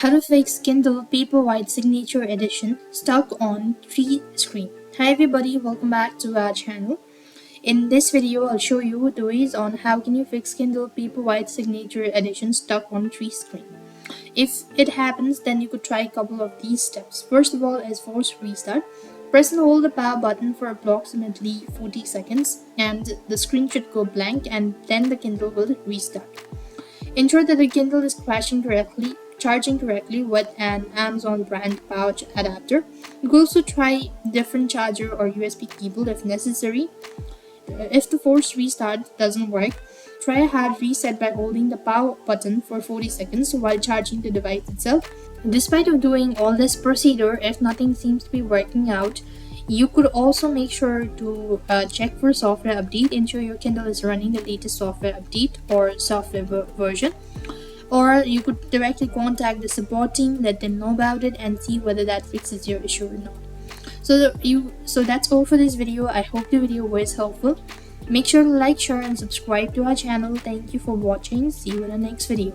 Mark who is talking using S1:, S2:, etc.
S1: How to fix Kindle Paperwhite Signature Edition stuck on 3 screen. Hi everybody, welcome back to our channel. In this video, I'll show you the ways on how can you fix Kindle Paperwhite Signature Edition stuck on 3 screen. If it happens, then you could try a couple of these steps. First of all is force restart. Press and hold the power button for approximately 40 seconds and the screen should go blank and then the Kindle will restart. Ensure that the Kindle is charging correctly with an Amazon brand pouch adapter. You could also try different charger or USB cable if necessary. If the force restart doesn't work, try a hard reset by holding the power button for 40 seconds while charging the device itself. Despite of doing all this procedure, if nothing seems to be working out, you could also make sure to check for software update. Ensure your Kindle is running the latest software update or software version. Or you could directly contact the support team, let them know about it and see whether that fixes your issue or not. So that's all for this video. I hope the video was helpful. Make sure to like, share and subscribe to our channel. Thank you for watching. See you in the next video.